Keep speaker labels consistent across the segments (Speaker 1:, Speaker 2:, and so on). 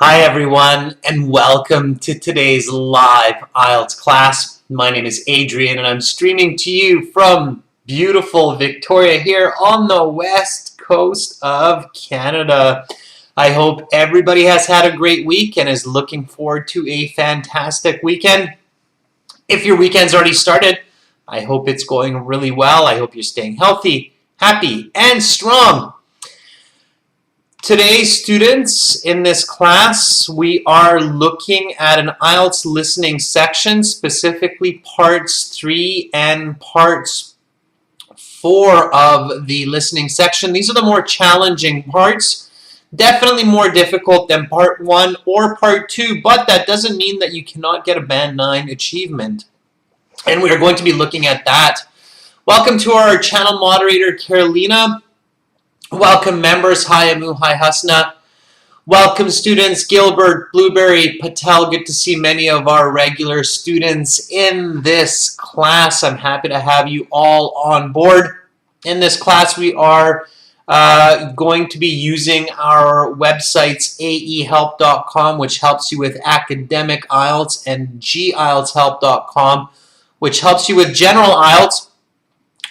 Speaker 1: Hi everyone, and welcome to today's live IELTS class. My name is Adrian and I'm streaming to you from beautiful Victoria here on the west coast of Canada. I hope everybody has had a great week and is looking forward to a fantastic weekend. If your weekend's already started, I hope it's going really well. I hope you're staying healthy, happy, and strong. Today, students, in this class, we are looking at an IELTS listening section, specifically parts 3 and parts 4 of the listening section. These are the more challenging parts, definitely more difficult than part 1 or part 2, but that doesn't mean that you cannot get a Band 9 achievement. And we are going to be looking at that. Welcome to our channel moderator, Carolina. Welcome members, hi Amu, hi Hasna. Welcome students, Gilbert, Blueberry, Patel. Good to see many of our regular students in this class. I'm happy to have you all on board. In this class, we are going to be using our websites aehelp.com, which helps you with academic IELTS, and gieltshelp.com, which helps you with general IELTS.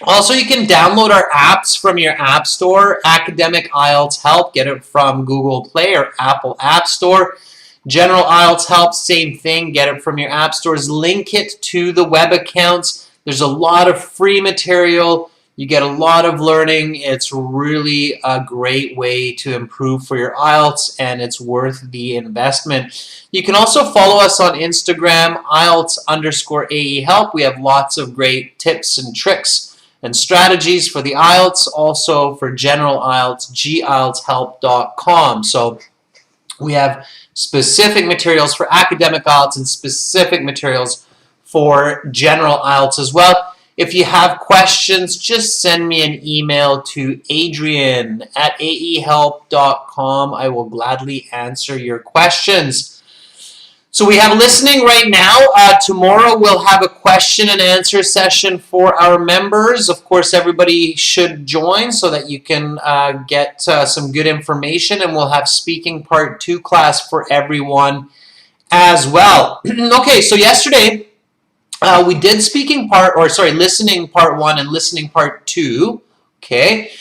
Speaker 1: Also, you can download our apps from your app store. Academic IELTS Help, get it from Google Play or Apple App Store. General IELTS Help, same thing, get it from your app stores. Link it to the web accounts. There's a lot of free material. You get a lot of learning. It's really a great way to improve for your IELTS, and it's worth the investment. You can also follow us on Instagram, IELTS_AEHelp. We have lots of great tips and tricks and strategies for the IELTS, also for general IELTS, gieltshelp.com. So we have specific materials for academic IELTS and specific materials for general IELTS as well. If you have questions, just send me an email to adrian@aehelp.com. I will gladly answer your questions. So we have listening right now. Tomorrow we'll have a question and answer session for our members. Of course, everybody should join so that you can get some good information, and we'll have speaking part 2 class for everyone as well. Okay, so yesterday we did listening part 1 and listening part 2. Okay,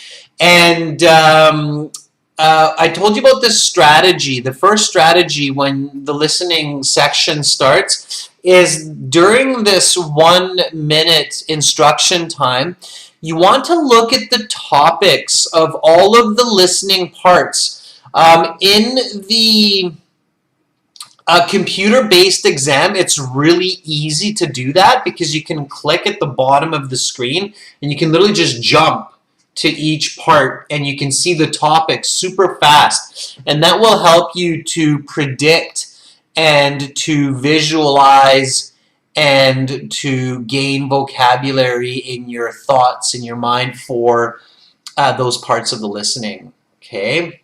Speaker 1: and I told you about this strategy. The first strategy when the listening section starts is during this 1-minute instruction time, you want to look at the topics of all of the listening parts. In the computer-based exam, it's really easy to do that because you can click at the bottom of the screen and you can literally just jump to each part and you can see the topic super fast, and that will help you to predict and to visualize and to gain vocabulary in your thoughts, in your mind for those parts of the listening. Okay.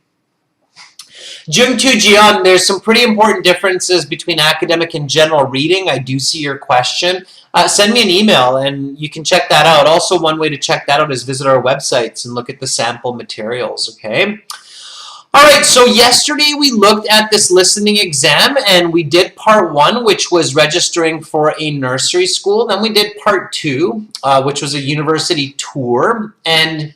Speaker 1: Jung Tu Jian, there's some pretty important differences between academic and general reading. I do see your question. Send me an email and you can check that out. Also, one way to check that out is visit our websites and look at the sample materials, okay? All right, so yesterday we looked at this listening exam and we did part 1, which was registering for a nursery school. Then we did part 2, which was a university tour. And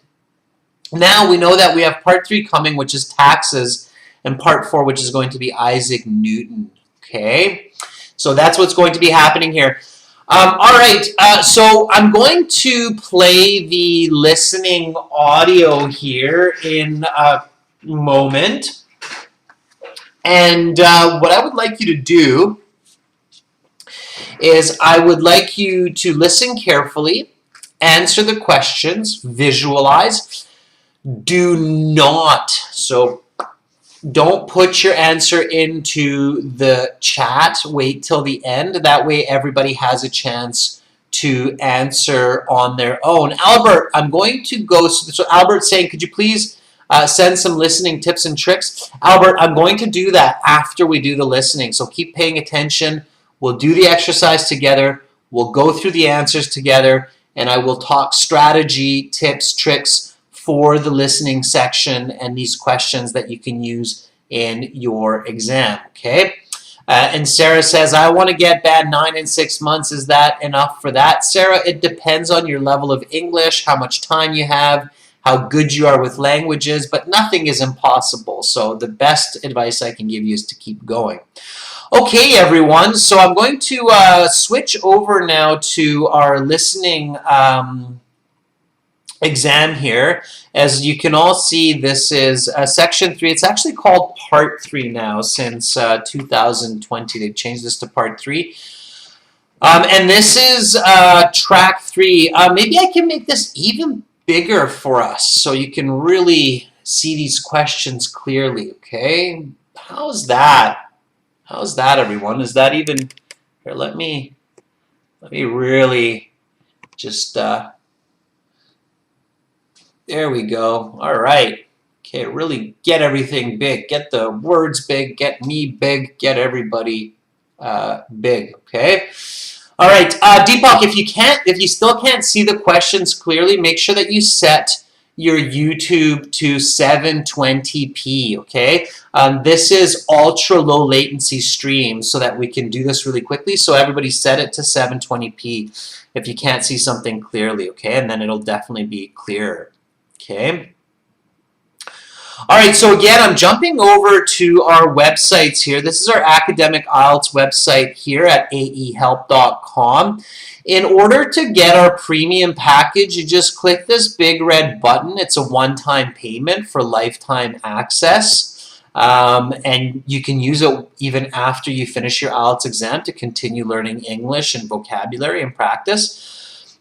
Speaker 1: now we know that we have part 3 coming, which is taxes, and part 4, which is going to be Isaac Newton, okay? So that's what's going to be happening here. All right, so I'm going to play the listening audio here in a moment. And what I would like you to do is I would like you to listen carefully, answer the questions, visualize. Do not, so don't put your answer into the chat. Wait till the end. That way everybody has a chance to answer on their own. Albert, I'm going to go. So Albert's saying, could you please send some listening tips and tricks? Albert, I'm going to do that after we do the listening. So keep paying attention. We'll do the exercise together. We'll go through the answers together. And I will talk strategy, tips, tricks for the listening section and these questions that you can use in your exam, okay? And Sarah says, I want to get band 9 in 6 months. Is that enough for that? Sarah, it depends on your level of English, how much time you have, how good you are with languages, but nothing is impossible. So the best advice I can give you is to keep going. Okay, everyone, so I'm going to switch over now to our listening exam here. As you can all see, this is section 3. It's actually called part 3 now since 2020. They've changed this to part 3. And this is track 3. Maybe I can make this even bigger for us so you can really see these questions clearly, okay? How's that? How's that, everyone? Is that even... Here, let me really just... There we go. All right. Okay, really get everything big. Get the words big. Get me big. Get everybody big. Okay. All right, Deepak. If you still can't see the questions clearly, make sure that you set your YouTube to 720p. Okay. This is ultra low latency stream, so that we can do this really quickly. So everybody set it to 720p if you can't see something clearly. Okay, and then it'll definitely be clearer. Okay. All right, so again, I'm jumping over to our websites here. This is our academic IELTS website here at aehelp.com. In order to get our premium package, you just click this big red button. It's a one-time payment for lifetime access. And you can use it even after you finish your IELTS exam to continue learning English and vocabulary and practice.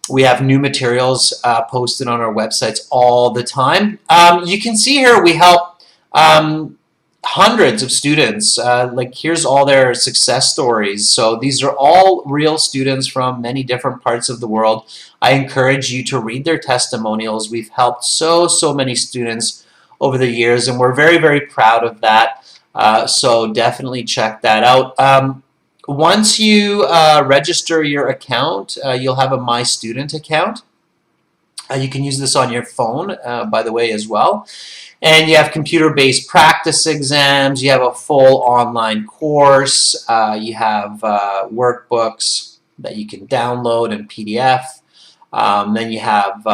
Speaker 1: We have new materials posted on our websites all the time. You can see here we help hundreds of students. Like here's all their success stories. So these are all real students from many different parts of the world. I encourage you to read their testimonials. We've helped so many students over the years, and we're very, very proud of that. So definitely check that out. Once you register your account, you'll have a My Student account. You can use this on your phone, by the way, as well. And you have computer-based practice exams. You have a full online course. You have workbooks that you can download in PDF. Then you have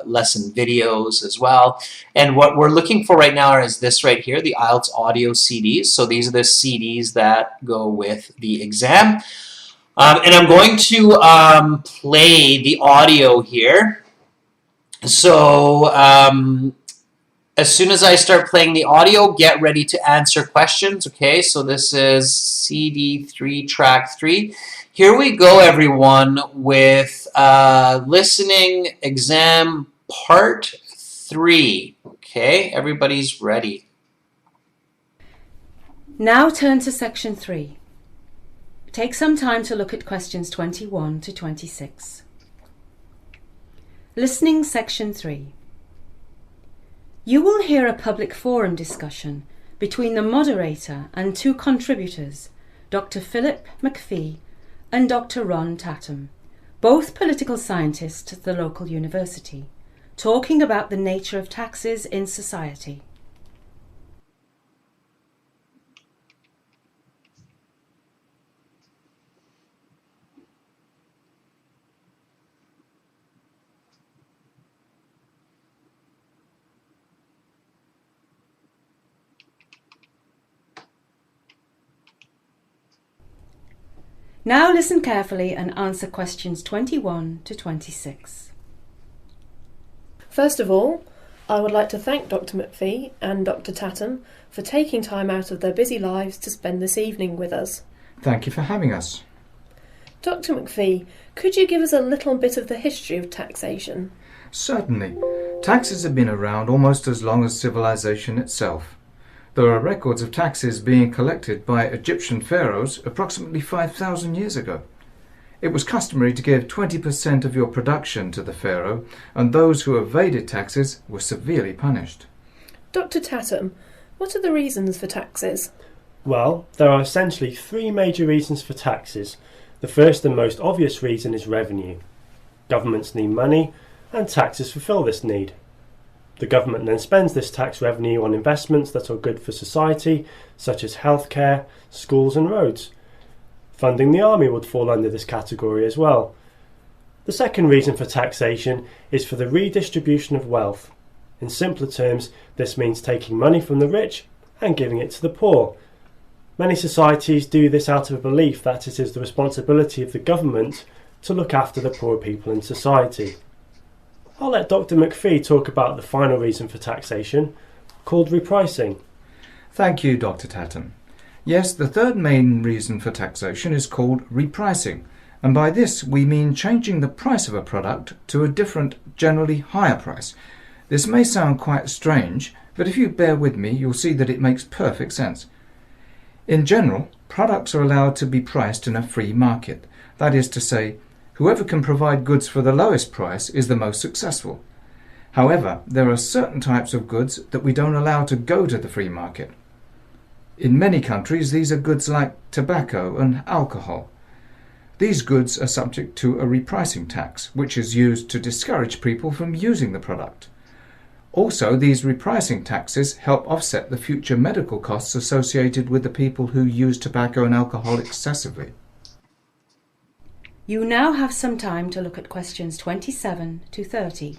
Speaker 1: lesson videos as well. And what we're looking for right now is this right here, the IELTS audio CDs. So these are the CDs that go with the exam. And I'm going to play the audio here. So as soon as I start playing the audio, get ready to answer questions. Okay, so this is CD 3, track 3. Here we go, everyone, with listening exam part 3. Okay, everybody's ready.
Speaker 2: Now turn to section 3. Take some time to look at questions 21 to 26. Listening section 3. You will hear a public forum discussion between the moderator and 2 contributors, Dr. Philip McPhee and Dr. Ron Tatum, both political scientists at the local university, talking about the nature of taxes in society. Now listen carefully and answer questions 21 to 26.
Speaker 3: First of all, I would like to thank Dr. McPhee and Dr. Tatum for taking time out of their busy lives to spend this evening with us.
Speaker 4: Thank you for having us.
Speaker 3: Dr. McPhee, could you give us a little bit of the history of taxation?
Speaker 4: Certainly. Taxes have been around almost as long as civilization itself. There are records of taxes being collected by Egyptian pharaohs approximately 5,000 years ago. It was customary to give 20% of your production to the pharaoh, and those who evaded taxes were severely punished.
Speaker 3: Dr. Tatum, what are the reasons for taxes?
Speaker 5: Well, there are essentially 3 major reasons for taxes. The first and most obvious reason is revenue. Governments need money, and taxes fulfil this need. The government then spends this tax revenue on investments that are good for society, such as healthcare, schools and roads. Funding the army would fall under this category as well. The second reason for taxation is for the redistribution of wealth. In simpler terms, this means taking money from the rich and giving it to the poor. Many societies do this out of a belief that it is the responsibility of the government to look after the poor people in society. I'll let Dr. McPhee talk about the final reason for taxation, called repricing.
Speaker 4: Thank you, Dr. Tatton. Yes, the third main reason for taxation is called repricing, and by this we mean changing the price of a product to a different, generally higher price. This may sound quite strange, but if you bear with me, you'll see that it makes perfect sense. In general, products are allowed to be priced in a free market. That is to say, whoever can provide goods for the lowest price is the most successful. However, there are certain types of goods that we don't allow to go to the free market. In many countries, these are goods like tobacco and alcohol. These goods are subject to a repricing tax, which is used to discourage people from using the product. Also, these repricing taxes help offset the future medical costs associated with the people who use tobacco and alcohol excessively.
Speaker 2: You now have some time to look at questions 27 to 30.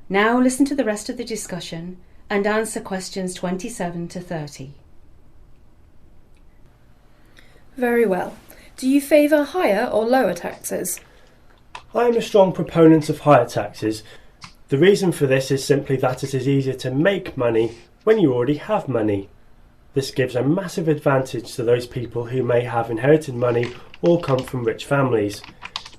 Speaker 2: Now listen to the rest of the discussion and answer questions 27 to 30.
Speaker 3: Very well. Do you favour higher or lower taxes?
Speaker 5: I am a strong proponent of higher taxes. The reason for this is simply that it is easier to make money when you already have money. This gives a massive advantage to those people who may have inherited money or come from rich families,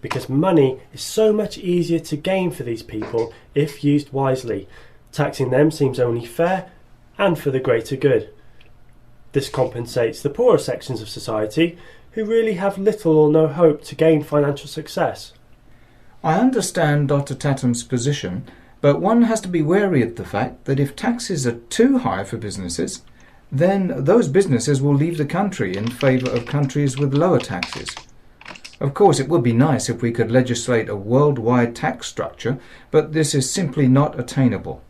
Speaker 5: because money is so much easier to gain for these people if used wisely. Taxing them seems only fair and for the greater good. This compensates the poorer sections of society who really have little or no hope to gain financial success.
Speaker 4: I understand Dr. Tatham's position, but one has to be wary of the fact that if taxes are too high for businesses, then those businesses will leave the country in favour of countries with lower taxes. Of course, it would be nice if we could legislate a worldwide tax structure, but this is simply not attainable.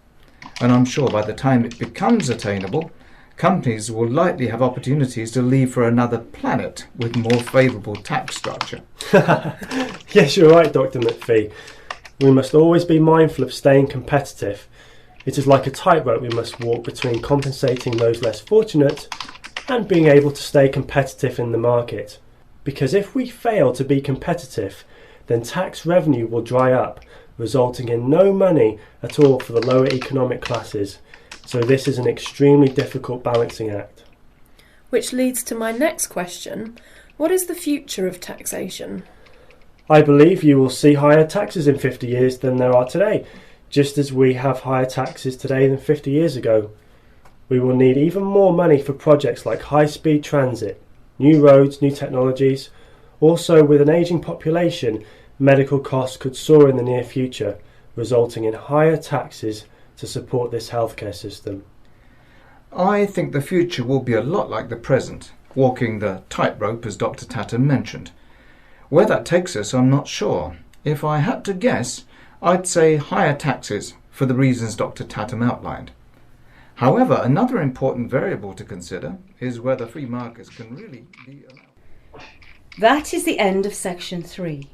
Speaker 4: And I'm sure by the time it becomes attainable, companies will likely have opportunities to leave for another planet with more favourable tax structure.
Speaker 5: Yes, you're right, Dr. McPhee. We must always be mindful of staying competitive. It is like a tightrope we must walk between compensating those less fortunate and being able to stay competitive in the market. Because if we fail to be competitive, then tax revenue will dry up, resulting in no money at all for the lower economic classes. So this is an extremely difficult balancing act.
Speaker 3: Which leads to my next question. What is the future of taxation?
Speaker 5: I believe you will see higher taxes in 50 years than there are today, just as we have higher taxes today than 50 years ago. We will need even more money for projects like high-speed transit, new roads, new technologies. Also, with an ageing population, medical costs could soar in the near future, resulting in higher taxes to support this healthcare system.
Speaker 4: I think the future will be a lot like the present, walking the tightrope as Dr. Tatton mentioned. Where that takes us, I'm not sure. If I had to guess, I'd say higher taxes for the reasons Dr. Tatton outlined. However, another important variable to consider is whether free markets can really be allowed.
Speaker 2: That is the end of section 3.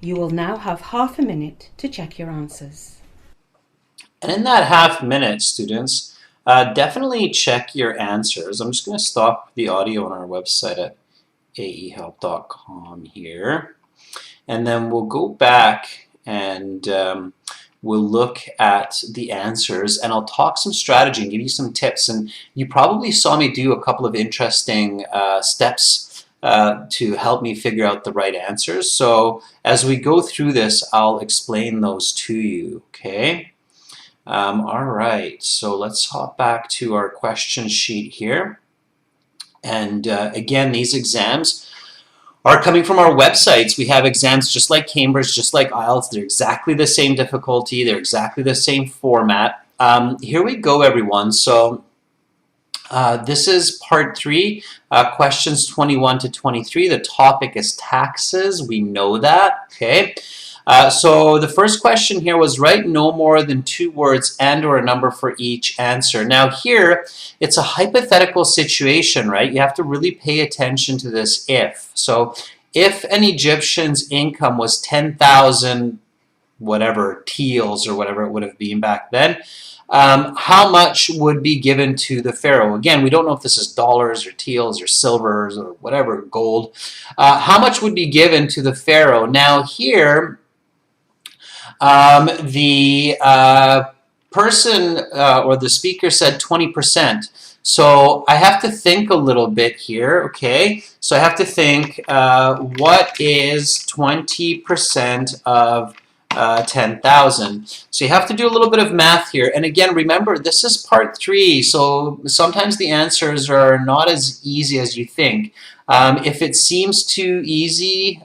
Speaker 2: You will now have half a minute to check your answers.
Speaker 1: And in that half minute, students, definitely check your answers. I'm just going to stop the audio on our website at aehelp.com here. And then we'll go back and we'll look at the answers, and I'll talk some strategy and give you some tips. And you probably saw me do a couple of interesting steps to help me figure out the right answers. So as we go through this, I'll explain those to you, okay? All right, so let's hop back to our question sheet here. And again, these exams are coming from our websites. We have exams just like Cambridge, just like IELTS. They're exactly the same difficulty. They're exactly the same format. Here we go, everyone. So this is part 3, questions 21 to 23. The topic is taxes. We know that, okay? So the first question here was write no more than 2 words and or a number for each answer. Now here, it's a hypothetical situation, right? You have to really pay attention to this if. So if an Egyptian's income was 10,000 whatever, teals or whatever it would have been back then, how much would be given to the pharaoh? Again, we don't know if this is dollars or teals or silvers or whatever, gold. How much would be given to the pharaoh? Now here, the person or the speaker said 20%. So I have to think a little bit here, okay? So I have to think, what is 20% of 10,000? So you have to do a little bit of math here. And again, remember, this is part 3, so sometimes the answers are not as easy as you think. If it seems too easy,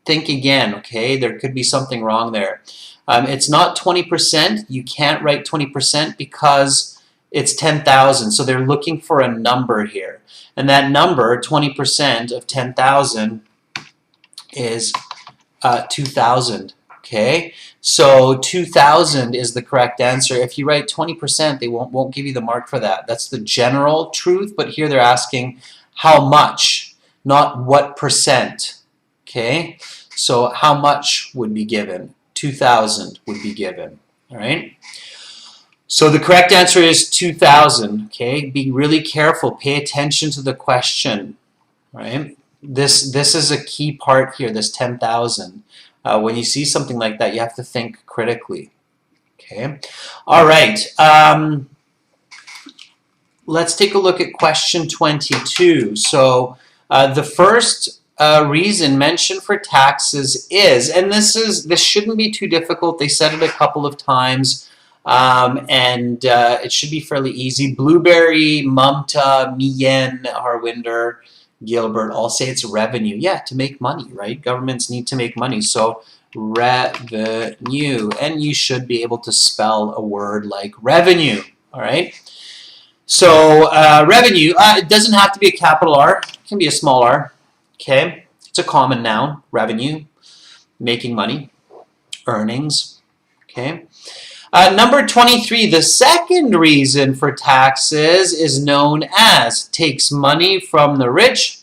Speaker 1: think again, okay? There could be something wrong there. It's not 20%. You can't write 20% because it's 10,000. So they're looking for a number here. And that number, 20% of 10,000, is 2,000. Okay, so 2,000 is the correct answer. If you write 20%, they won't give you the mark for that. That's the general truth, but here they're asking how much, not what percent. Okay, so how much would be given? 2,000 would be given. All right. So the correct answer is 2,000. Okay, be really careful. Pay attention to the question. Right. This is a key part here. This 10,000. When you see something like that, you have to think critically. Okay. All right. Let's take a look at question 22. So the first reason mentioned for taxes is, and this shouldn't be too difficult. They said it a couple of times, and it should be fairly easy. Blueberry, Mumta, Miyen, Harwinder, Gilbert all say it's revenue. Yeah, to make money, right? Governments need to make money. So revenue. And you should be able to spell a word like revenue. All right. So revenue, it doesn't have to be a capital R. It can be a small r. Okay. It's a common noun. Revenue, making money, earnings. Okay. Number 23, the second reason for taxes is known as takes money from the rich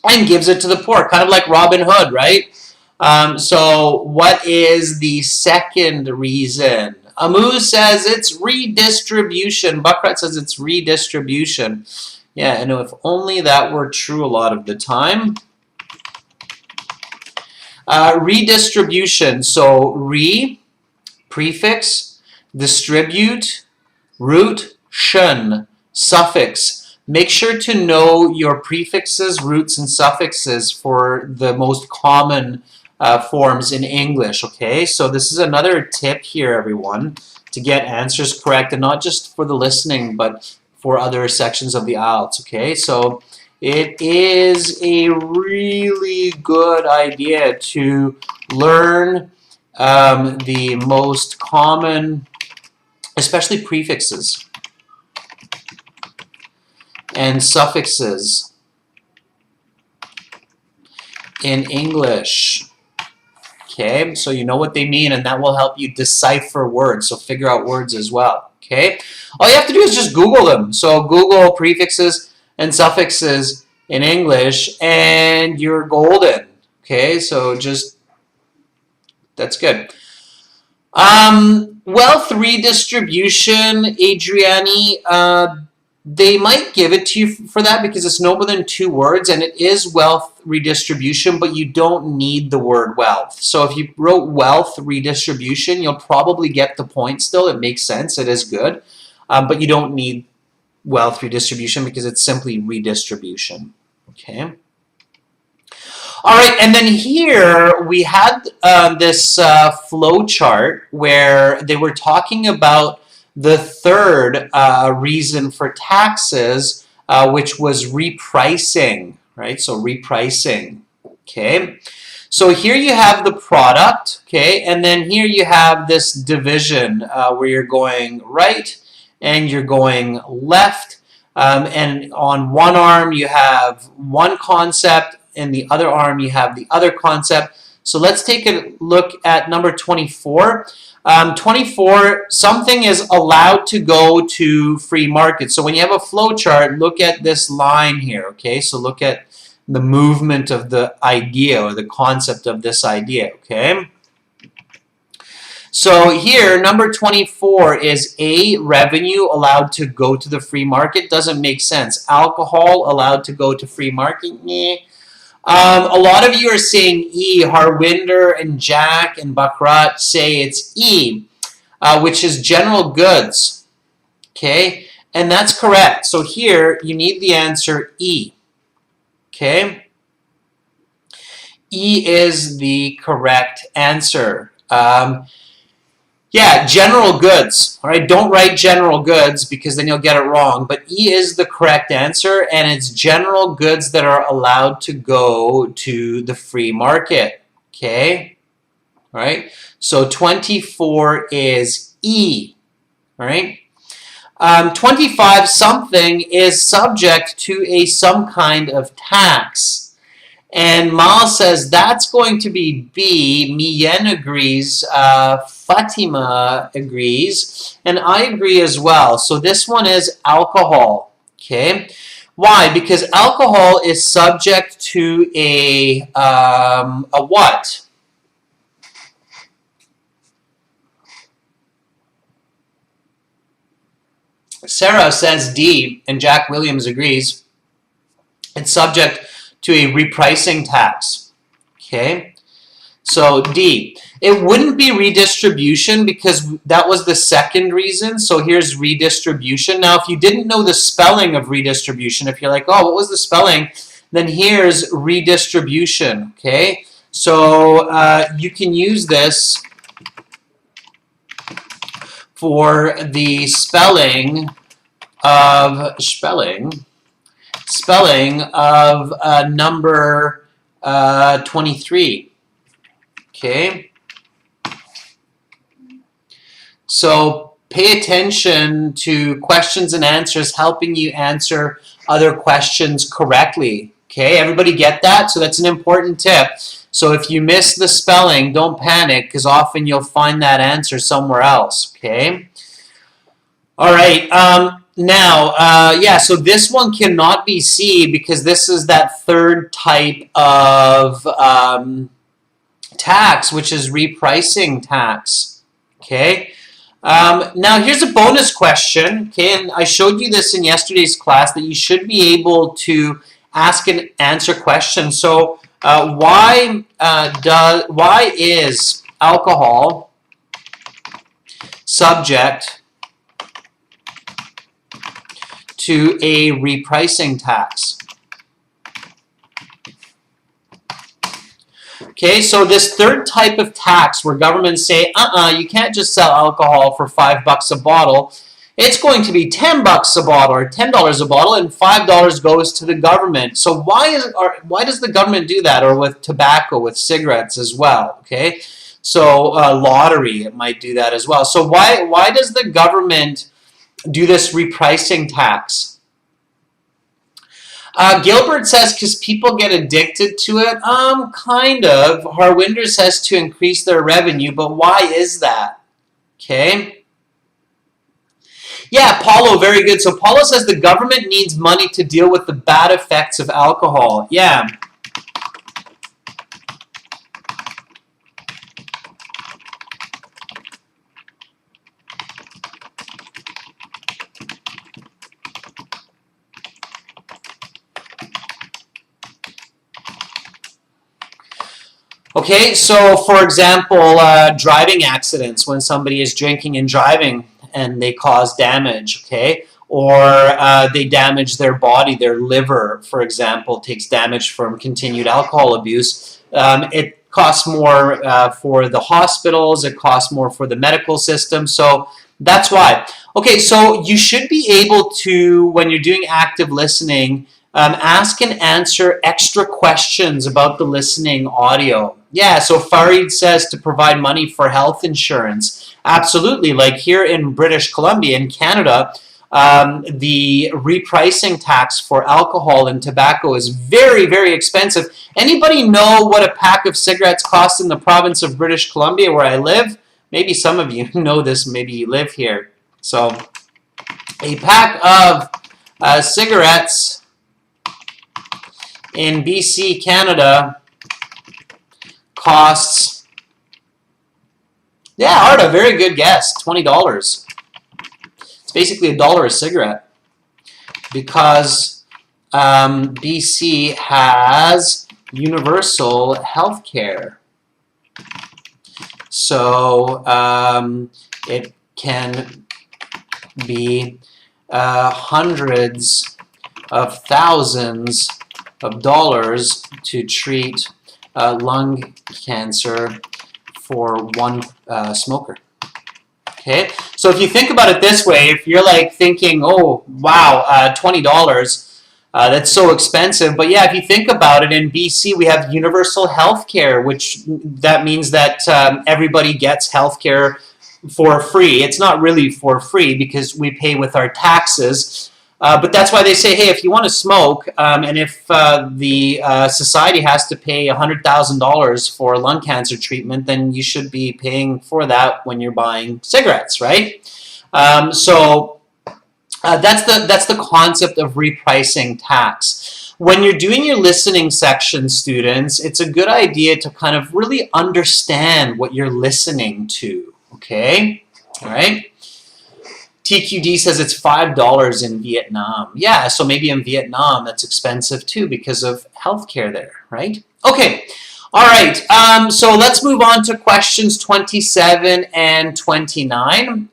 Speaker 1: and gives it to the poor, kind of like Robin Hood, right? So what is the second reason? Amu says it's redistribution. Bakrat says it's redistribution. Yeah, I know, if only that were true a lot of the time. Redistribution, so prefix, distribute, root, shun, suffix. Make sure to know your prefixes, roots, and suffixes for the most common forms in English, okay? So this is another tip here, everyone, to get answers correct, and not just for the listening, but for other sections of the IELTS, okay? So it is a really good idea to learn the most common, especially prefixes and suffixes in English. Okay, so you know what they mean, and that will help you decipher words, so figure out words as well. Okay, all you have to do is just Google them. So Google prefixes and suffixes in English, and you're golden. Okay, so just that's good. Wealth redistribution, Adriani, they might give it to you for that because it's no more than 2 words, and it is wealth redistribution, but you don't need the word wealth. So if you wrote wealth redistribution, you'll probably get the point still. It makes sense. It is good. But you don't need wealth redistribution because it's simply redistribution. Okay. All right, and then here we had this flow chart where they were talking about the third reason for taxes, which was repricing, right? So repricing. Okay, so here you have the product, okay, and then here you have this division where you're going right and you're going left, and on one arm you have one concept, and the other arm you have the other concept. So let's take a look at number 24. 24, something is allowed to go to free market. So when you have a flow chart, look at this line here, okay? So look at the movement of the idea or the concept of this idea, okay? So here, number 24 is A, revenue allowed to go to the free market. Doesn't make sense. Alcohol allowed to go to free market. A lot of you are saying E. Harwinder and Jack and Bakrat say it's E, which is general goods. Okay, and that's correct. So here you need the answer E. Okay, E is the correct answer. Yeah, general goods. All right, don't write general goods because then you'll get it wrong. But E is the correct answer, and it's general goods that are allowed to go to the free market. Okay, all right. So 24 is E. All right. 25, something is subject to some kind of tax. And Mal says that's going to be B. Miyen agrees. Fatima agrees. And I agree as well. So this one is alcohol. Okay. Why? Because alcohol is subject to a what? Sarah says D, and Jack Williams agrees. It's subject to a repricing tax. Okay, so D. It wouldn't be redistribution because that was the second reason. So here's redistribution. Now, if you didn't know the spelling of redistribution, if you're like, oh, what was the spelling? Then here's redistribution. Okay, so you can use this for the spelling of number 23. Okay. So pay attention to questions and answers, helping you answer other questions correctly. Okay, everybody get that? So that's an important tip. So if you miss the spelling, don't panic, because often you'll find that answer somewhere else. Okay. All right. Yeah, so this one cannot be C because this is that third type of tax, which is repricing tax. Okay. Now here's a bonus question. Okay, and I showed you this in yesterday's class that you should be able to ask and answer questions. So why is alcohol subject to a repricing tax? Okay, so this third type of tax where governments say, you can't just sell alcohol for $5 a bottle. It's going to be $10 a bottle or $10 a bottle, and $5 goes to the government. So why does the government do that? Or with tobacco, with cigarettes as well? Okay, so lottery, it might do that as well. So why does the government do this repricing tax? Gilbert says because people get addicted to it. Kind of. Harwinder says to increase their revenue, but why is that? Okay. Yeah, Paulo, very good. So Paulo says the government needs money to deal with the bad effects of alcohol. Yeah. Okay, so for example, driving accidents, when somebody is drinking and driving and they cause damage, okay? Or they damage their body, their liver, for example, takes damage from continued alcohol abuse. It costs more for the hospitals, it costs more for the medical system, so that's why. Okay, so you should be able to, when you're doing active listening, Ask and answer extra questions about the listening audio. Yeah, so Farid says to provide money for health insurance. Absolutely. Like here in British Columbia, in Canada, the repricing tax for alcohol and tobacco is very, very expensive. Anybody know what a pack of cigarettes costs in the province of British Columbia where I live? Maybe some of you know this, maybe you live here. So a pack of cigarettes in BC, Canada costs, yeah, Art, a very good guess, $20. It's basically $1 a cigarette because BC has universal health care. So it can be hundreds of thousands of dollars to treat lung cancer for one smoker. Okay, so if you think about it this way, if you're like thinking, oh wow, $20, that's so expensive. But yeah, if you think about it, in BC we have universal health care, which that means that everybody gets health care for free. It's not really for free because we pay with our taxes. But that's why they say, hey, if you want to smoke, and if the society has to pay $100,000 for lung cancer treatment, then you should be paying for that when you're buying cigarettes, right? So that's the concept of repricing tax. When you're doing your listening section, students, it's a good idea to kind of really understand what you're listening to, okay? All right? TQD says it's $5 in Vietnam. Yeah, so maybe in Vietnam that's expensive too because of healthcare there, right? Okay, all right, so let's move on to questions 27 and 29.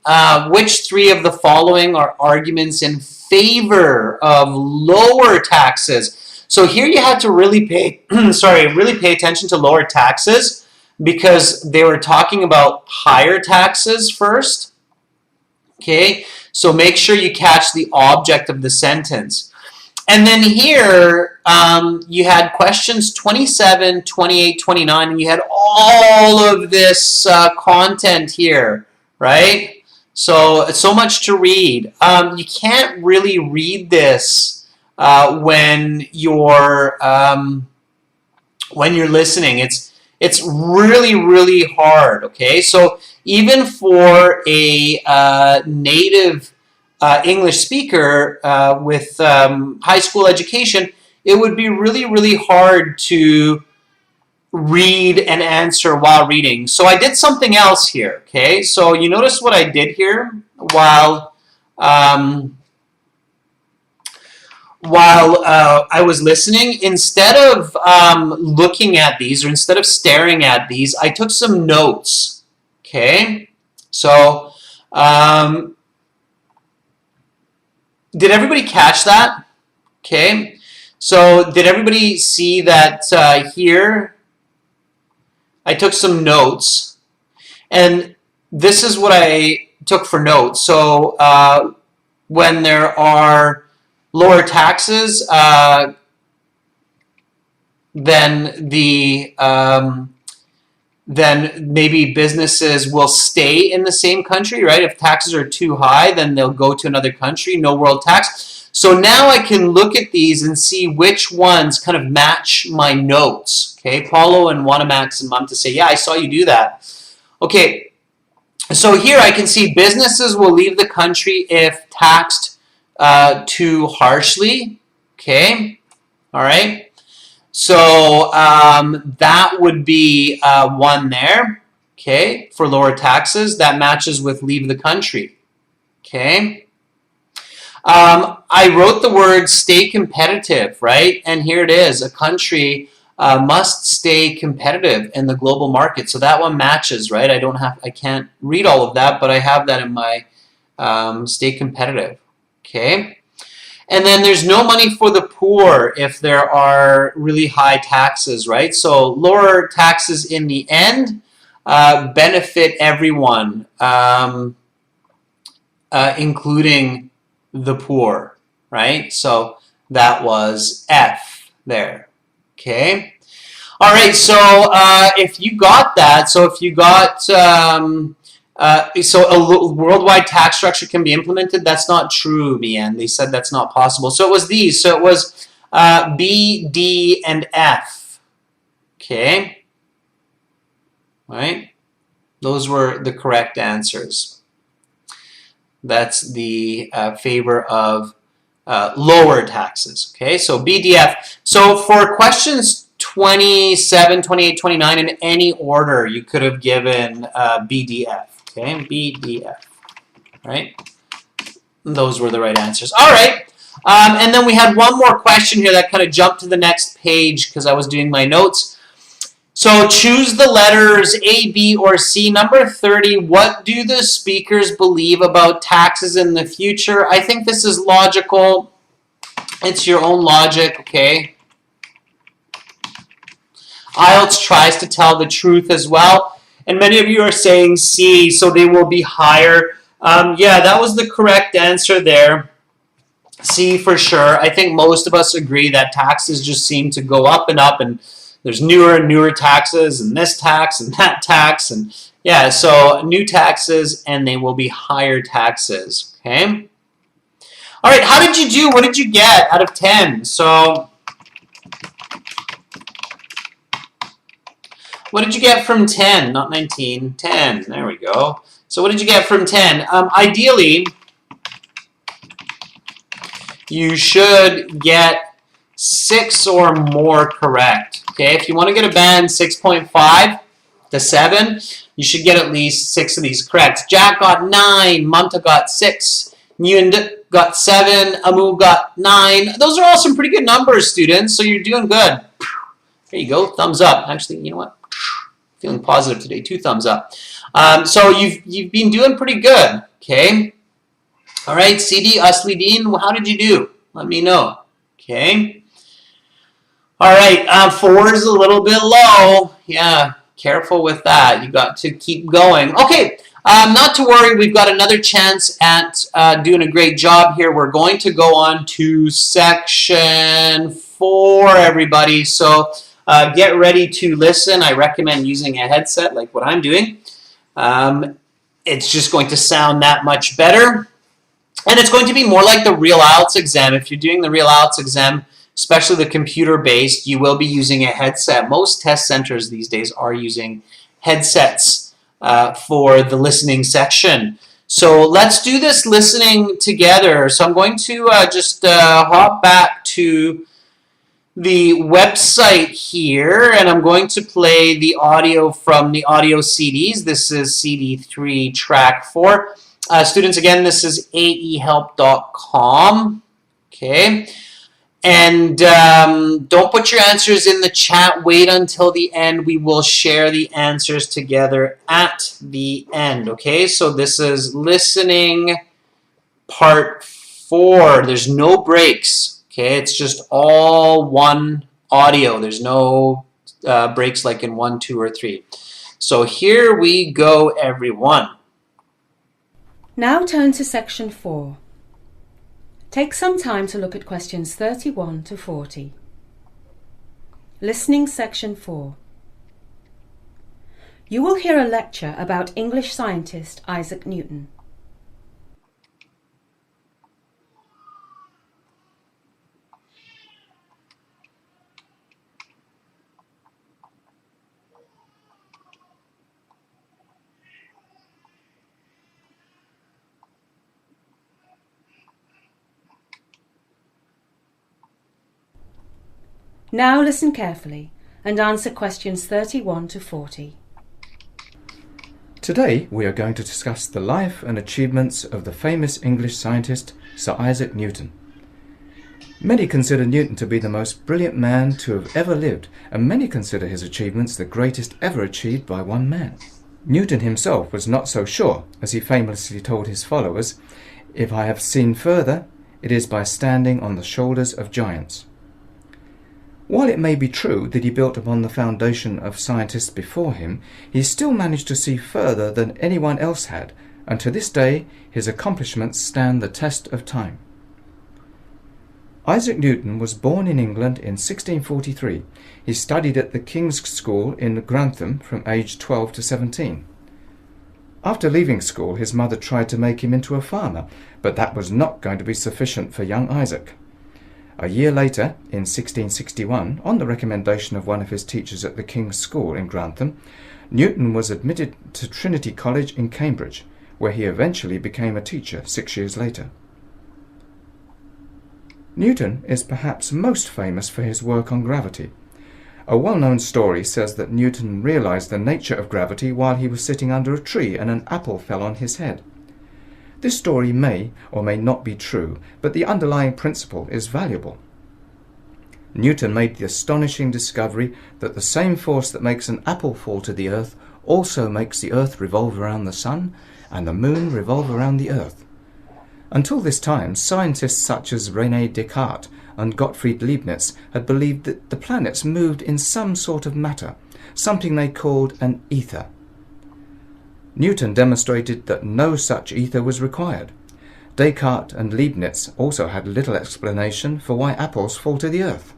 Speaker 1: Which three of the following are arguments in favor of lower taxes? So here you have to really pay, really pay attention to lower taxes because they were talking about higher taxes first. Okay, so make sure you catch the object of the sentence. And then here, you had questions 27, 28, 29, and you had all of this content here, right? So much to read. You can't really read this when you're listening. It's really, really hard, okay? So even for a native English speaker with high school education, it would be really, really hard to read and answer while reading. So I did something else here, okay? So you notice what I did here while I was listening. Instead of looking at these or instead of staring at these, I took some notes, okay? So did everybody catch that? Okay, so did everybody see that here? I took some notes, and this is what I took for notes. So when there are lower taxes, then maybe businesses will stay in the same country, right? If taxes are too high, then they'll go to another country, no world tax. So now I can look at these and see which ones kind of match my notes. Okay, Paulo and Wanamax and Mom to say, yeah, I saw you do that. Okay, so here I can see businesses will leave the country if taxed too harshly. Okay, all right. So that would be one there, okay, for lower taxes. That matches with leave the country, okay. I wrote the word stay competitive, right? And here it is. A country must stay competitive in the global market. So that one matches, right? I can't read all of that, but I have that in my stay competitive, okay. And then there's no money for the poor if there are really high taxes, right? So lower taxes in the end benefit everyone, including the poor, right? So That was F there. Okay. All right. So if you got that, so if you got so a worldwide tax structure can be implemented. That's not true, Bien. They said that's not possible. So it was these. So it was B, D, and F. Okay. Right. Those were the correct answers. That's the favor of lower taxes. Okay, so BDF. So for questions 27, 28, 29 in any order, you could have given BDF. Okay, BDF. Right? Those were the right answers. All right. And then we had one more question here that kind of jumped to the next page because I was doing my notes. So choose the letters A, B, or C. Number 30, what do the speakers believe about taxes in the future? I think this is logical. It's your own logic, okay? IELTS tries to tell the truth as well. And many of you are saying C, so they will be higher. Yeah, that was the correct answer there. C for sure. I think most of us agree that taxes just seem to go up, and there's newer and newer taxes, and this tax and that tax, and yeah, so new taxes, and they will be higher taxes, okay? All right, how did you do? What did you get out of 10? So, what did you get from 10? Not 19, 10, there we go. So what did you get from 10? Ideally, you should get 6 or more correct. Okay, if you want to get a band 6.5 to 7, you should get at least 6 of these correct. Jack got 9, Mamta got 6, Nguyen got 7, Amu got 9. Those are all some pretty good numbers, students, so you're doing good. There you go, thumbs up. Actually, you know what? Feeling positive today, 2 thumbs up. So you've been doing pretty good, okay? All right, CD, Aslideen, how did you do? Let me know, okay? All right, 4 is a little bit low. Yeah, careful with that. You got to keep going. Okay, not to worry. We've got another chance at doing a great job here. We're going to go on to section 4, everybody. So get ready to listen. I recommend using a headset like what I'm doing. It's just going to sound that much better. And it's going to be more like the real IELTS exam. If you're doing the real IELTS exam, especially the computer-based, you will be using a headset. Most test centers these days are using headsets for the listening section. So let's do this listening together. So I'm going to just hop back to the website here, and I'm going to play the audio from the audio CDs. This is CD 3, track 4. Students, again, this is aehelp.com. Okay. And don't put your answers in the chat. Wait until the end. We will share the answers together at the end. Okay, so this is listening part 4. There's no breaks. Okay, it's just all one audio. There's no breaks like in 1, 2, or 3. So here we go, everyone.
Speaker 2: Now turn to section 4. Take some time to look at questions 31 to 40. Listening section 4. You will hear a lecture about English scientist Isaac Newton. Now listen carefully and answer questions 31 to 40.
Speaker 4: Today we are going to discuss the life and achievements of the famous English scientist Sir Isaac Newton. Many consider Newton to be the most brilliant man to have ever lived, and many consider his achievements the greatest ever achieved by one man. Newton himself was not so sure, as he famously told his followers, "If I have seen further, it is by standing on the shoulders of giants." While it may be true that he built upon the foundation of scientists before him, he still managed to see further than anyone else had, and to this day his accomplishments stand the test of time. Isaac Newton was born in England in 1643. He studied at the King's School in Grantham from age 12 to 17. After leaving school, his mother tried to make him into a farmer, but that was not going to be sufficient for young Isaac. A year later, in 1661, on the recommendation of one of his teachers at the King's School in Grantham, Newton was admitted to Trinity College in Cambridge, where he eventually became a teacher 6 years later. Newton is perhaps most famous for his work on gravity. A well-known story says that Newton realized the nature of gravity while he was sitting under a tree and an apple fell on his head. This story may or may not be true, but the underlying principle is valuable. Newton made the astonishing discovery that the same force that makes an apple fall to the earth also makes the earth revolve around the sun and the moon revolve around the earth. Until this time, scientists such as René Descartes and Gottfried Leibniz had believed that the planets moved in some sort of matter, something they called an ether. Newton demonstrated that no such ether was required. Descartes and Leibniz also had little explanation for why apples fall to the earth.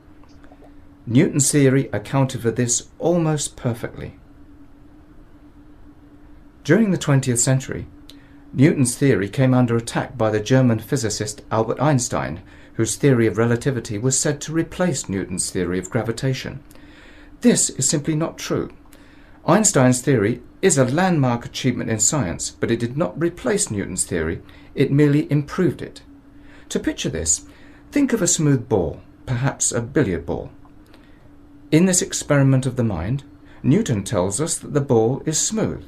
Speaker 4: Newton's theory accounted for this almost perfectly. During the 20th century, Newton's theory came under attack by the German physicist Albert Einstein, whose theory of relativity was said to replace Newton's theory of gravitation. This is simply not true. Einstein's theory is a landmark achievement in science, but it did not replace Newton's theory, it merely improved it. To picture this, think of a smooth ball, perhaps a billiard ball. In this experiment of the mind, Newton tells us that the ball is smooth.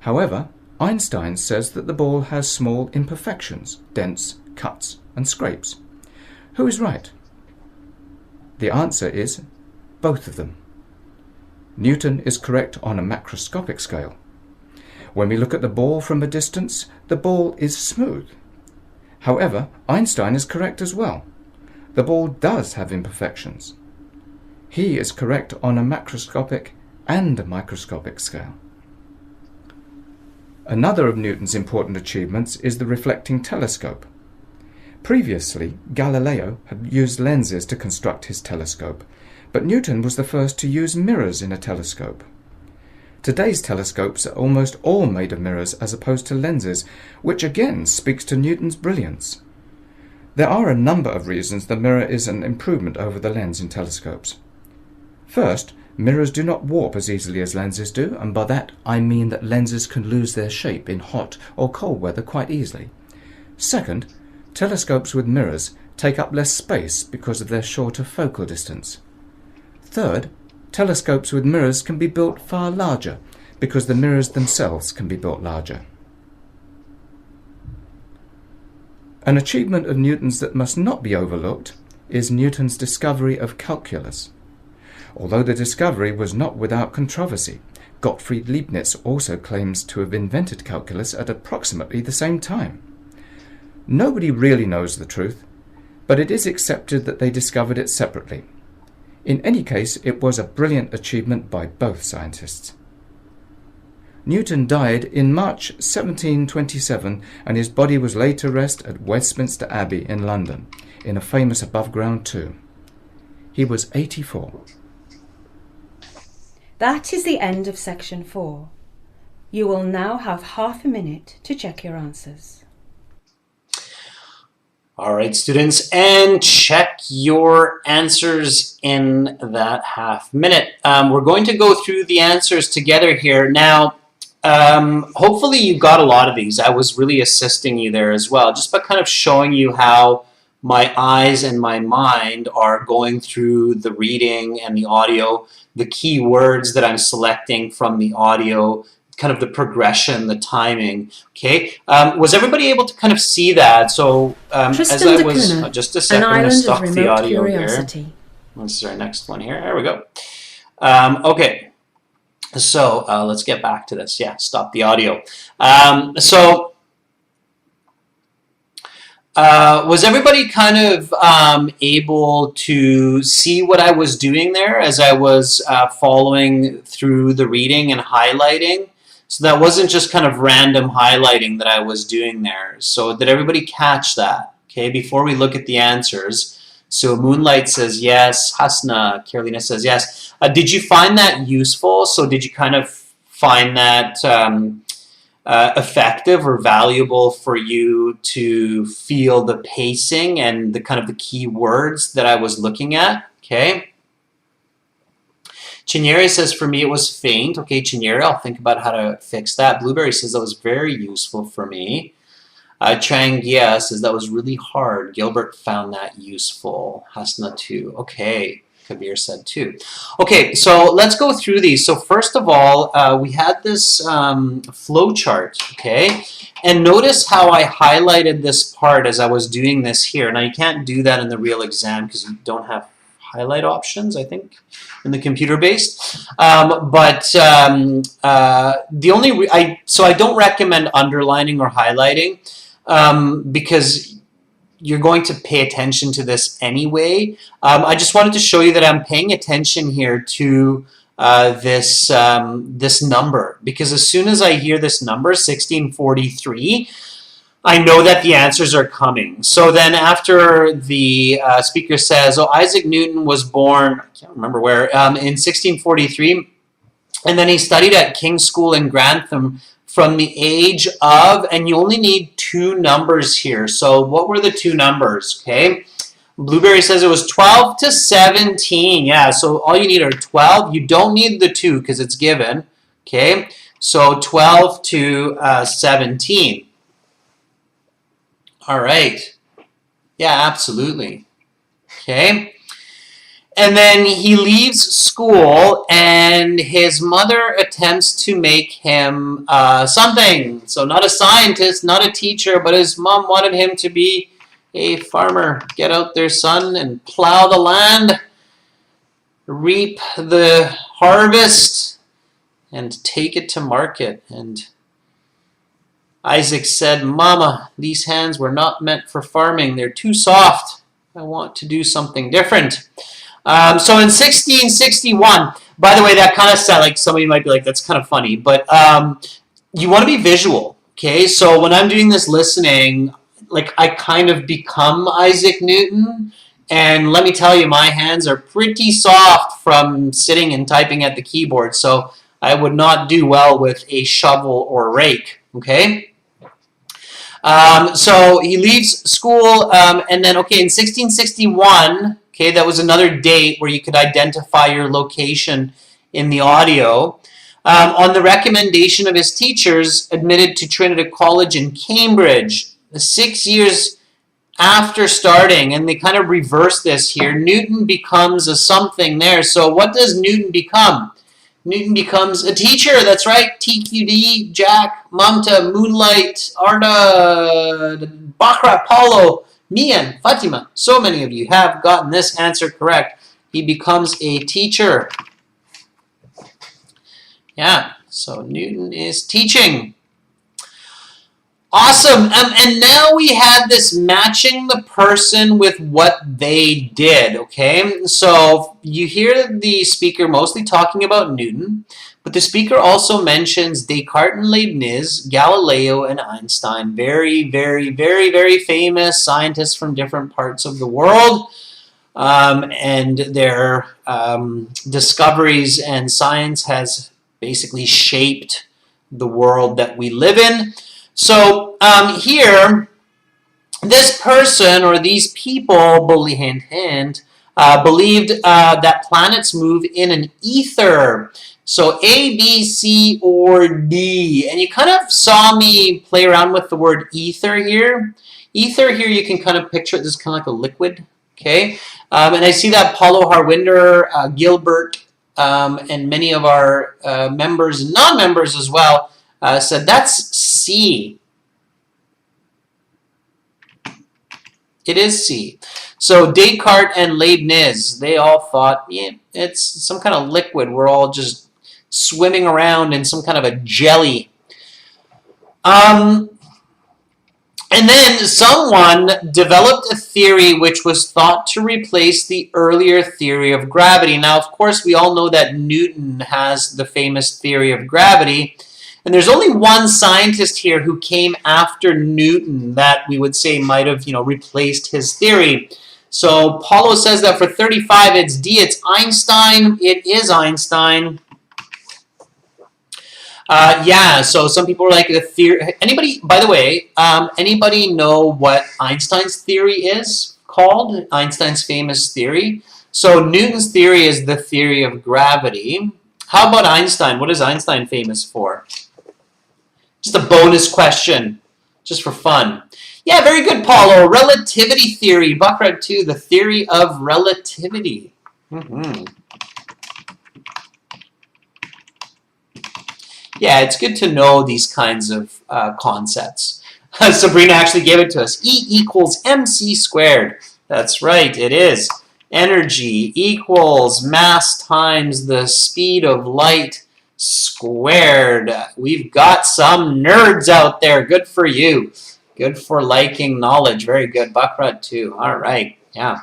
Speaker 4: However, Einstein says that the ball has small imperfections, dents, cuts, and scrapes. Who is right? The answer is both of them. Newton is correct on a macroscopic scale. When we look at the ball from a distance, the ball is smooth. However, Einstein is correct as well. The ball does have imperfections. He is correct on a macroscopic and a microscopic scale. Another of Newton's important achievements is the reflecting telescope. Previously, Galileo had used lenses to construct his telescope, but Newton was the first to use mirrors in a telescope. Today's telescopes are almost all made of mirrors as opposed to lenses, which again speaks to Newton's brilliance. There are a number of reasons the mirror is an improvement over the lens in telescopes. First, mirrors do not warp as easily as lenses do, and by that I mean that lenses can lose their shape in hot or cold weather quite easily. Second, telescopes with mirrors take up less space because of their shorter focal distance. Third, telescopes with mirrors can be built far larger because the mirrors themselves can be built larger. An achievement of Newton's that must not be overlooked is Newton's discovery of calculus. Although the discovery was not without controversy, Gottfried Leibniz also claims to have invented calculus at approximately the same time. Nobody really knows the truth, but it is accepted that they discovered it separately. In any case, it was a brilliant achievement by both scientists. Newton died in March 1727, and his body was laid to rest at Westminster Abbey in London, in a famous above-ground tomb. He was 84.
Speaker 2: That is the end of section 4. You will now have half a minute to check your answers.
Speaker 1: All right, students, and check your answers in that half minute. We're going to go through the answers together here. Now, hopefully you got a lot of these. I was really assisting you there as well, just by kind of showing you how my eyes and my mind are going through the reading and the audio, the key words that I'm selecting from the audio, kind of the progression, the timing. Okay, was everybody able to kind of see that? So as I was, just a second, I'm going to stop the audio here. This is our next one here. There we go. Okay, so let's get back to this. Yeah, stop the audio. Was everybody kind of able to see what I was doing there as I was following through the reading and highlighting? So that wasn't just kind of random highlighting that I was doing there. So did everybody catch that? Okay, before we look at the answers, So Moonlight says yes. Hasna, Carolina says yes. Did you find that useful? So did you kind of find that effective or valuable for you to feel the pacing and the kind of the key words that I was looking at? Okay. Chinyere says, for me, it was faint. Okay, Chinyere, I'll think about how to fix that. Blueberry says, that was very useful for me. Chang Gia says, that was really hard. Gilbert found that useful. Hasna too. Okay, Kabir said too. Okay, so let's go through these. So first of all, we had this flow chart, okay? And notice how I highlighted this part as I was doing this here. Now, you can't do that in the real exam because you don't have highlight options, I think, in the computer-based. So I don't recommend underlining or highlighting because you're going to pay attention to this anyway. I just wanted to show you that I'm paying attention here to this number, because as soon as I hear this number, 1643, I know that the answers are coming. So then after the speaker says, oh, Isaac Newton was born, I can't remember where, in 1643, and then he studied at King's School in Grantham from the age of, and you only need two numbers here. So what were the two numbers, okay? Blueberry says it was 12 to 17. Yeah, so all you need are 12. You don't need the 2 because it's given, okay? So 12 to 17. All right. Yeah, absolutely. Okay. And then he leaves school, and his mother attempts to make him something. So not a scientist, not a teacher, but his mom wanted him to be a farmer. Get out there, son, and plow the land, reap the harvest, and take it to market. And Isaac said, Mama, these hands were not meant for farming. They're too soft. I want to do something different. So in 1661, by the way, that kind of sounds like somebody might be like, that's kind of funny, but you want to be visual, okay? So when I'm doing this listening, like I kind of become Isaac Newton, and let me tell you, my hands are pretty soft from sitting and typing at the keyboard, so I would not do well with a shovel or rake, okay? So he leaves school, and then, okay, in 1661, okay, that was another date where you could identify your location in the audio. On the recommendation of his teachers, admitted to Trinity College in Cambridge, 6 years after starting, and they kind of reverse this here. Newton becomes a something there. So what does Newton become? Newton becomes a teacher, that's right. TQD, Jack, Mamta, Moonlight, Arda, Bakra, Paulo, Mian, Fatima. So many of you have gotten this answer correct. He becomes a teacher. Yeah, so Newton is teaching. Awesome. And now we had this matching the person with what they did, okay? So you hear the speaker mostly talking about Newton, but the speaker also mentions Descartes and Leibniz, Galileo and Einstein. Very, very, very, very famous scientists from different parts of the world, and their discoveries and science has basically shaped the world that we live in. So here, this person or these people, believed that planets move in an ether. So A, B, C, or D. And you kind of saw me play around with the word ether here. Ether here, you can kind of picture it as kind of like a liquid. Okay, and I see that Paulo Harwinder, Gilbert, and many of our members and non-members as well said that's C. It is C. So Descartes and Leibniz, they all thought, yeah, it's some kind of liquid. We're all just swimming around in some kind of a jelly. And then someone developed a theory which was thought to replace the earlier theory of gravity. Now, of course, we all know that Newton has the famous theory of gravity. And there's only one scientist here who came after Newton that we would say might have, replaced his theory. So Paulo says that for 35, it's D. It's Einstein. It is Einstein. Yeah, so some people are like the theory. Anybody, by the way, anybody know what Einstein's theory is called? Einstein's famous theory. So Newton's theory is the theory of gravity. How about Einstein? What is Einstein famous for? Just a bonus question, just for fun. Yeah, very good, Paulo. Relativity theory, Buckred 2, the theory of relativity. Yeah, it's good to know these kinds of concepts. Sabrina actually gave it to us. E equals mc squared. That's right, it is. Energy equals mass times the speed of light squared. We've got some nerds out there. Good for you. Good for liking knowledge. Very good. Buckrut too. All right. Yeah.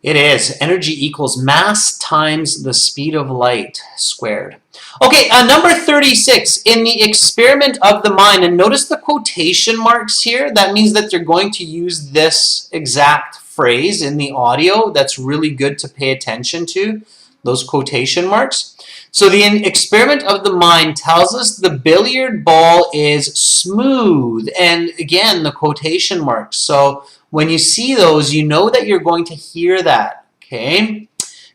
Speaker 1: It is. Energy equals mass times the speed of light squared. Okay, number 36. In the experiment of the mind, and notice the quotation marks here. That means that they're going to use this exact phrase in the audio. That's really good to pay attention to, those quotation marks. So the experiment of the mind tells us the billiard ball is smooth. And again, the quotation marks. So when you see those, you know that you're going to hear that, okay?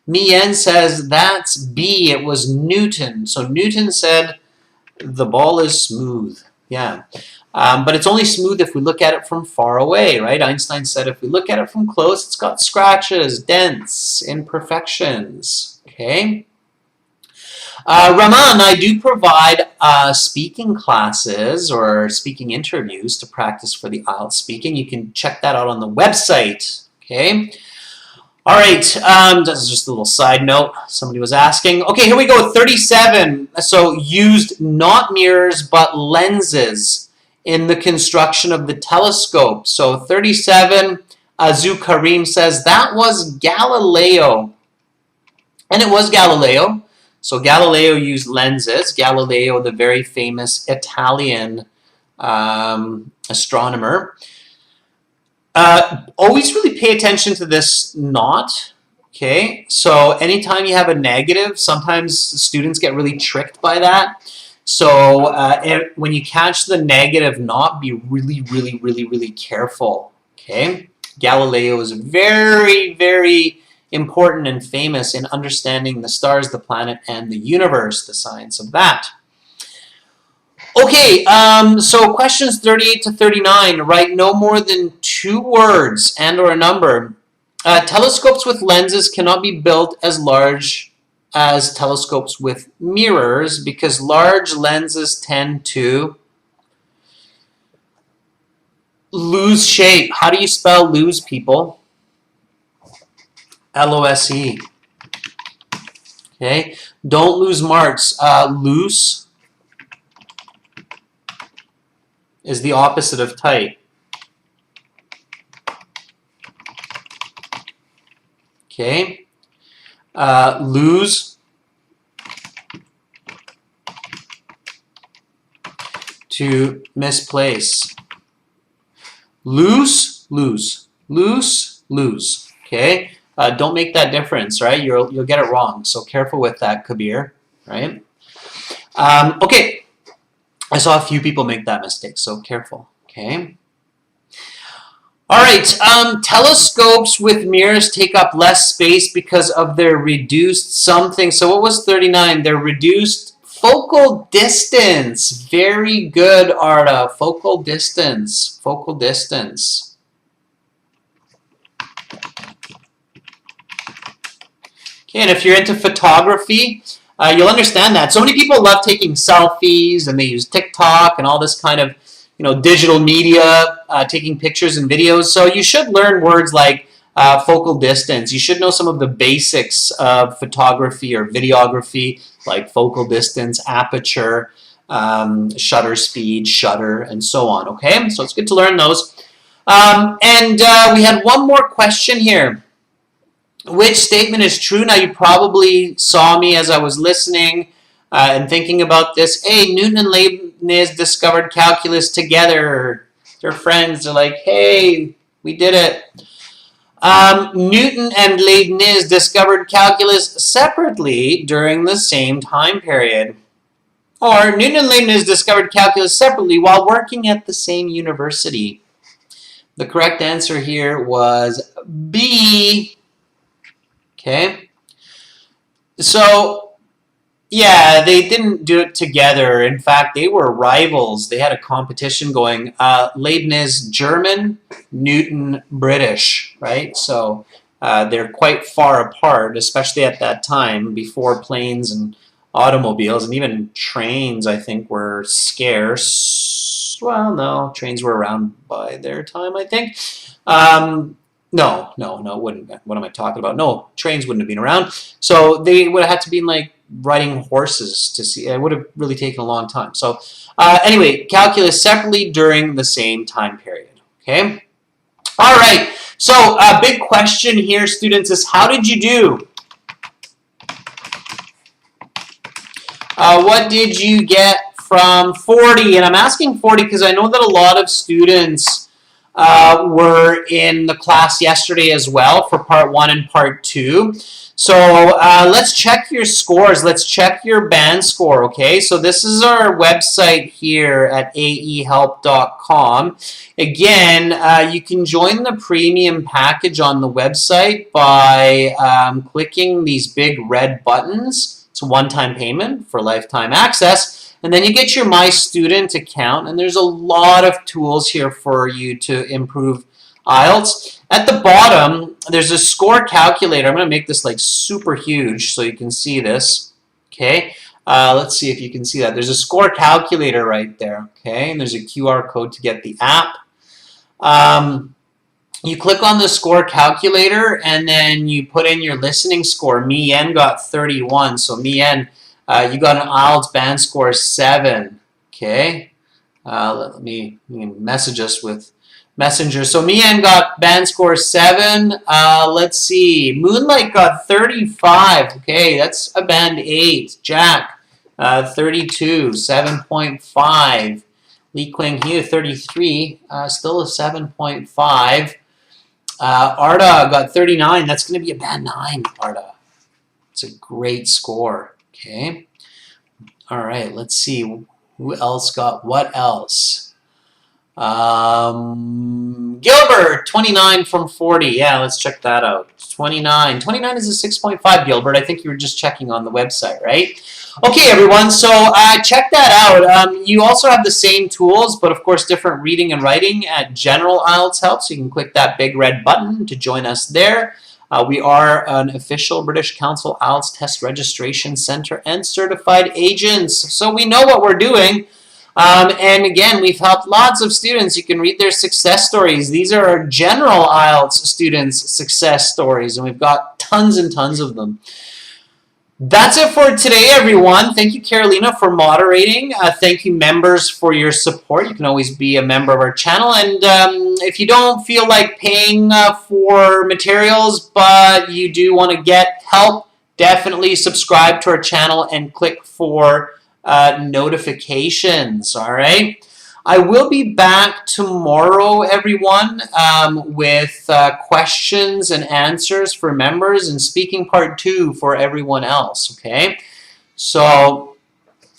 Speaker 1: Mien says that's B, it was Newton. So Newton said the ball is smooth, yeah. But it's only smooth if we look at it from far away, right? Einstein said if we look at it from close, it's got scratches, dents, imperfections, okay? Raman, I do provide speaking classes or speaking interviews to practice for the IELTS speaking. You can check that out on the website, okay? All right, this is just a little side note. Somebody was asking. Okay, here we go, 37. So used not mirrors but lenses in the construction of the telescope. So 37, Azu Karim says that was Galileo. And it was Galileo. So Galileo used lenses. Galileo, the very famous Italian astronomer. Always really pay attention to this not, okay? So anytime you have a negative, sometimes students get really tricked by that. So when you catch the negative not, be really, really, really, really careful, okay? Galileo is very, very important and famous in understanding the stars, the planet, and the universe, the science of that. Okay, so questions 38 to 39. Write no more than 2 words and or a number. Telescopes with lenses cannot be built as large as telescopes with mirrors because large lenses tend to lose shape. How do you spell lose, people? L-O-S-E. Okay, don't lose marks. Loose is the opposite of tight. Okay, lose, to misplace. Loose, lose, loose, lose. Okay. Don't make that difference, right? You'll get it wrong. So careful with that, Kabir, right? Okay, I saw a few people make that mistake, so careful, okay? All right, telescopes with mirrors take up less space because of their reduced something. So what was 39? Their reduced focal distance. Very good, Arda. Focal distance, focal distance. And if you're into photography, you'll understand that. So many people love taking selfies, and they use TikTok and all this kind of, digital media, taking pictures and videos. So you should learn words like focal distance. You should know some of the basics of photography or videography, like focal distance, aperture, shutter speed, shutter, and so on. Okay, so it's good to learn those. And we had one more question here. Which statement is true? Now, you probably saw me as I was listening and thinking about this. Hey, Newton and Leibniz discovered calculus together. They're friends. They're like, hey, We did it. Newton and Leibniz discovered calculus separately during the same time period. Or Newton and Leibniz discovered calculus separately while working at the same university. The correct answer here was B. Okay. So, yeah, they didn't do it together. In fact, they were rivals. They had a competition going. Leibniz, German, Newton, British, right? So they're quite far apart, especially at that time before planes and automobiles, and even trains, I think, were scarce. Well, no, trains were around by their time, I think. No, it wouldn't have been. What am I talking about? No, trains wouldn't have been around. So they would have had to be like riding horses to see. It would have really taken a long time. So anyway, calculus separately during the same time period. Okay? All right. So a big question here, students, is how did you do? What did you get from 40? And I'm asking 40 because I know that a lot of students were in the class yesterday as well for part 1 and part 2. So let's check your scores. Let's check your band score, okay? So this is our website here at aehelp.com. Again, you can join the premium package on the website by clicking these big red buttons. It's a one-time payment for lifetime access. And then you get your My Student account, and there's a lot of tools here for you to improve IELTS. At the bottom, there's a score calculator. I'm going to make this like super huge so you can see this. Okay, let's see if you can see that. There's a score calculator right there. Okay, and there's a QR code to get the app. You click on the score calculator, and then you put in your listening score. Mien got 31, so Mien, you got an IELTS band score 7. Okay, let me message us with Messenger. So Mien got band score 7. Let's see, Moonlight got 35. Okay, that's a band 8. Jack, 32, 7.5. Lee Quang Hugh, 33, still a 7.5. Arda got 39. That's going to be a band 9, Arda. It's a great score. Okay. All right. Let's see. Who else got what else? Gilbert, 29 from 40. Yeah, let's check that out. 29. 29 is a 6.5, Gilbert. I think you were just checking on the website, right? Okay, everyone. So check that out. You also have the same tools, but of course different reading and writing at General IELTS Help. So you can click that big red button to join us there. We are an official British Council IELTS Test Registration Center and certified agents. So we know what we're doing. And again, we've helped lots of students. You can read their success stories. These are our General IELTS students' success stories, and we've got tons and tons of them. That's it for today, everyone. Thank you, Carolina, for moderating. Thank you, members, for your support. You can always be a member of our channel. And if you don't feel like paying for materials, but you do want to get help, definitely subscribe to our channel and click for notifications. All right. I will be back tomorrow, everyone, with questions and answers for members and speaking part 2 for everyone else. Okay, so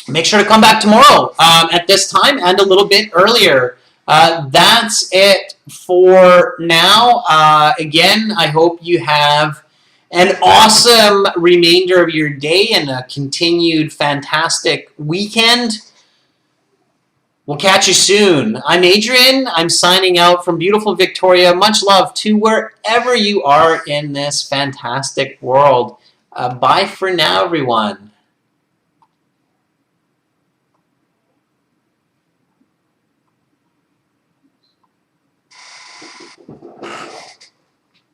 Speaker 1: make sure to come back tomorrow at this time and a little bit earlier. That's it for now. Again, I hope you have an awesome remainder of your day and a continued fantastic weekend. We'll catch you soon. I'm Adrian. I'm signing out from beautiful Victoria. Much love to wherever you are in this fantastic world. Bye for now, everyone.